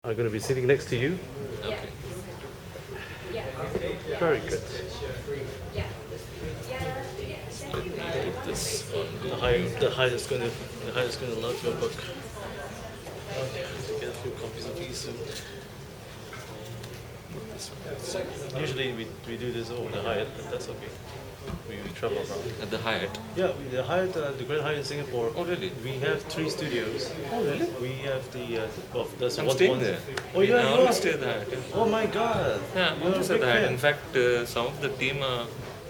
are going to be sitting next to you. Okay. Very good. Put this on. The Hyatt is going to love your book. Okay, to get a few copies of these soon. Put this one. Usually we do this over the Hyatt, but that's okay. We travel around. At the Hyatt. Yeah, the Hyatt, the Grand Hyatt in Singapore. Oh, really? We have 3 studios. Oh, really? We have well, there's I'm one staying one. there. Oh, yeah, I you always are? stay at the Hyatt. Oh my God! Yeah, I'm You're a always at big the Hyatt. fan. In fact, some of the team are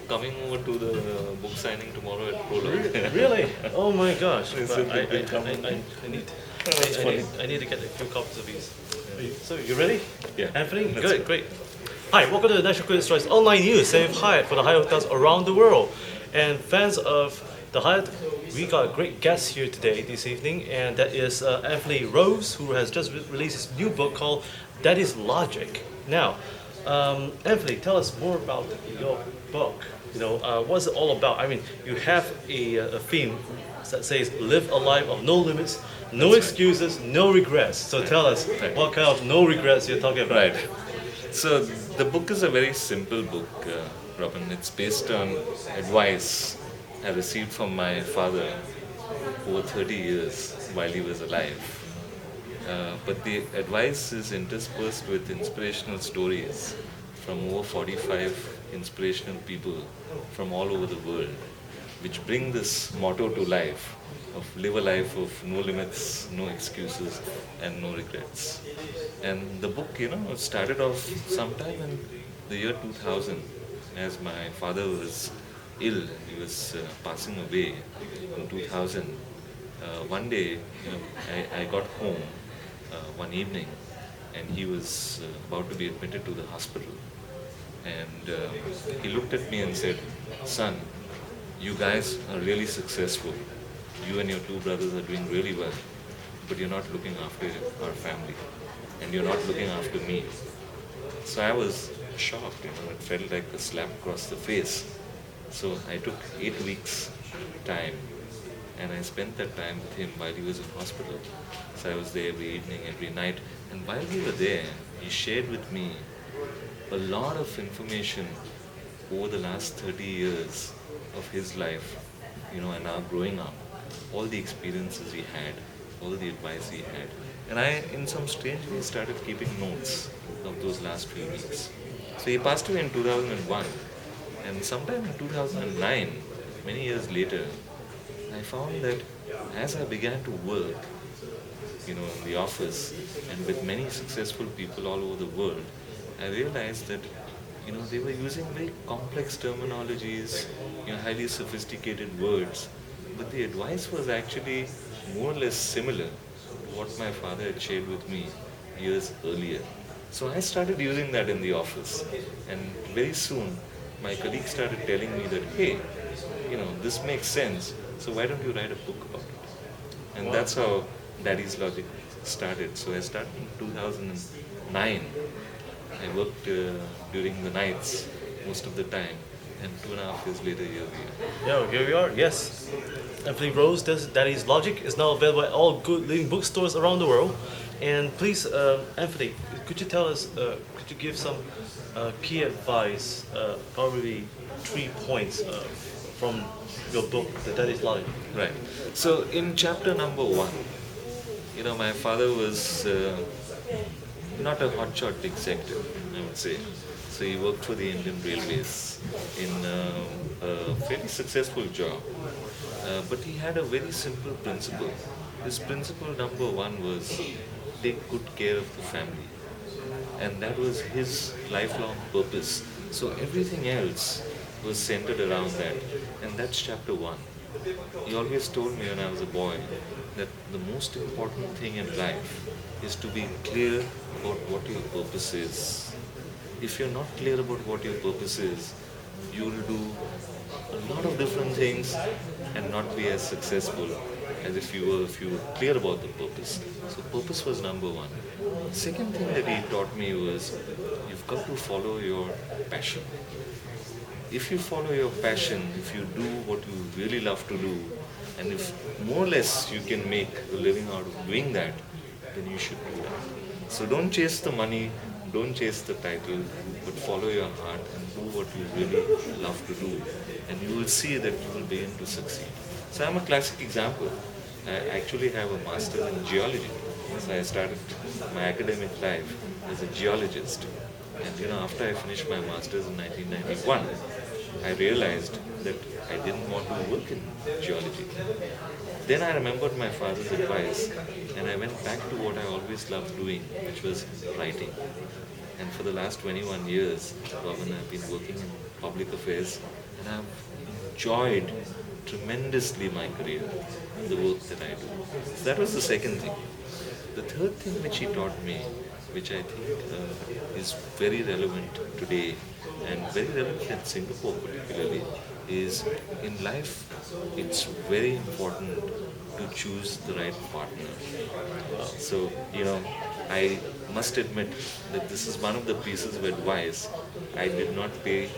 coming over to the book signing tomorrow at Polo. Really? Oh my gosh! They But said I, that they'll come in. I need. that's funny. I need to get a few copies of these. So you ready? Yeah. Anthony, Let's good, go. great. Hi, welcome to the National Critics' Choice online news, Save Hyatt for the Hyatt hotels around the world. And fans of the Hyatt, we got a great guest here today, this evening, and that is Anthony Rose, who has just released his new book called That Is Logic. Now, Anthony, tell us more about your book. You know, what's it all about? I mean, you have a theme that says live a life of no limits, no excuses, no regrets. So tell us what kind of no regrets you're talking about. Right. So the book is a very simple book, Robin. It's based on advice I received from my father over 30 years while he was alive. But the advice is interspersed with inspirational stories from over 45 inspirational people from all over the world, which bring this motto to life of live a life of no limits, no excuses, and no regrets. And the book, it started off sometime in the year 2000 as my father was ill. He was passing away in 2000. One day, I got home one evening and he was about to be admitted to the hospital. And he looked at me and said, "Son, you guys are really successful. You and your 2 brothers are doing really well, but you're not looking after our family, and you're not looking after me." So I was shocked, it felt like a slap across the face. So I took 8 weeks time, and I spent that time with him while he was in hospital. So I was there every evening, every night, and while we were there, he shared with me a lot of information over the last 30 years of his life, and now growing up, all the experiences he had, all the advice he had. And I, in some strange way, started keeping notes of those last few weeks. So he passed away in 2001, and sometime in 2009, many years later, I found that as I began to work, in the office and with many successful people all over the world, I realized that, they were using very complex terminologies, highly sophisticated words, but the advice was actually more or less similar to what my father had shared with me years earlier. So I started using that in the office, and very soon my colleagues started telling me that, hey, this makes sense, so why don't you write a book about it? And that's how Daddy's Logic started. So I started in 2009. I worked during the nights most of the time, and 2.5 years later, here we are. Yeah, here we are. Yes, Anthony Rose, That Is Logic, is now available at all good leading bookstores around the world. And please, Anthony, could you tell us? Could you give some key advice? Probably 3 points from your book, That Is Logic. Right. So in chapter number 1, my father was not a hotshot executive, I would say. So he worked for the Indian Railways in a fairly successful job. But he had a very simple principle. His principle number 1 was take good care of the family. And that was his lifelong purpose. So everything else was centered around that. And that's chapter 1. He always told me when I was a boy that the most important thing in life is to be clear about what your purpose is. If you're not clear about what your purpose is, you will do a lot of different things and not be as successful as if you were clear about the purpose. So purpose was number 1. Second thing that he taught me was you've got to follow your passion. If you follow your passion, if you do what you really love to do, and if more or less you can make a living out of doing that, then you should do that. So don't chase the money, don't chase the title, but follow your heart and do what you really love to do. And you will see that you will begin to succeed. So I'm a classic example. I actually have a master's in geology. So I started my academic life as a geologist. And after I finished my master's in 1991, I realized that I didn't want to work in geology. Then I remembered my father's advice and I went back to what I always loved doing, which was writing. And for the last 21 years, Robin, I've been working in public affairs and I've enjoyed tremendously my career, the work that I do. So that was the second thing. The third thing which he taught me, which I think is very relevant today and very relevant in Singapore particularly, is in life it's very important to choose the right partner. So, I must admit that this is one of the pieces of advice I did not pay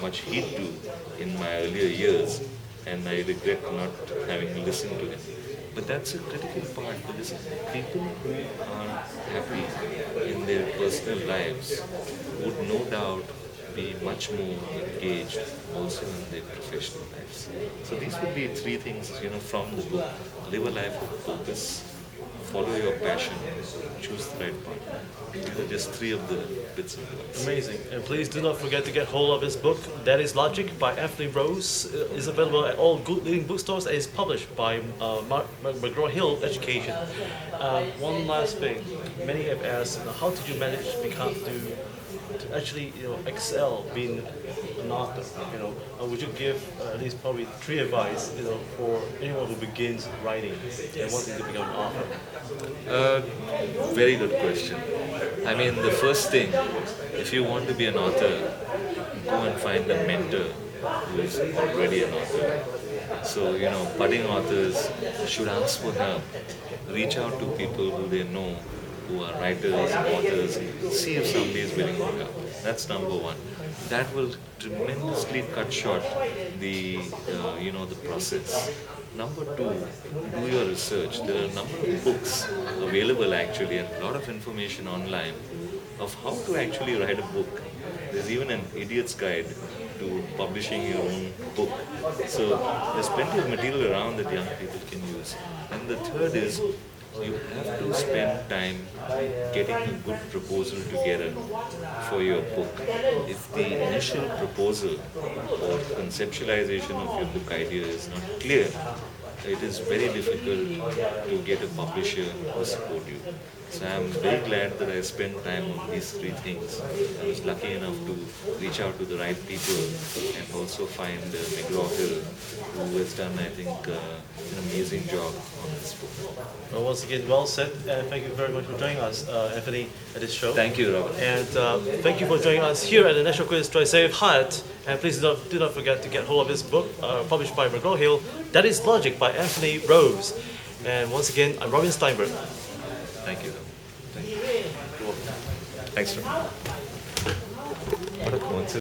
much heed to in my earlier years, and I regret not having listened to him. But that's a critical part because people who are happy in their personal lives would no doubt be much more engaged also in their professional lives. So these would be three things, from the book. Live a life of purpose, follow your passion, choose the right partner. These are just three of the bits of advice. Amazing. And please do not forget to get hold of his book, That is Logic by Anthony Rose. It's available at all good leading bookstores and is published by McGraw-Hill Education. One last thing. Many have asked, how did you manage to actually excel being an author? Would you give at least probably three advice for anyone who begins writing and wanting to become an author? Very good question. I mean, the first thing, if you want to be an author, go and find a mentor who is already an author. So, budding authors should ask for help. Reach out to people who they know who are writers and authors and see if somebody is willing to help. That's number one. That will tremendously cut short the the process. Number two, do your research. There are a number of books available actually and a lot of information online of how to actually write a book. There's even an idiot's guide to publishing your own book. So there's plenty of material around that young people can use. And the third is you have to spend time getting a good proposal together for your book. If the initial proposal or conceptualization of your book idea is not clear, it is very difficult to get a publisher to support you. So I'm very glad that I spent time on these three things. I was lucky enough to reach out to the right people and also find McGraw-Hill, who has done, I think, an amazing job on this book. Well, once again, well said, and thank you very much for joining us, Anthony, at this show. Thank you, Robert. And thank you for joining us here at the National Quiz Try Save Hyatt. And please do not forget to get hold of this book, published by McGraw-Hill, That is Logic by Anthony Rose. And once again, I'm Robin Steinberg. Thank you. Thank you. Thanks, Robert. What a coincidence.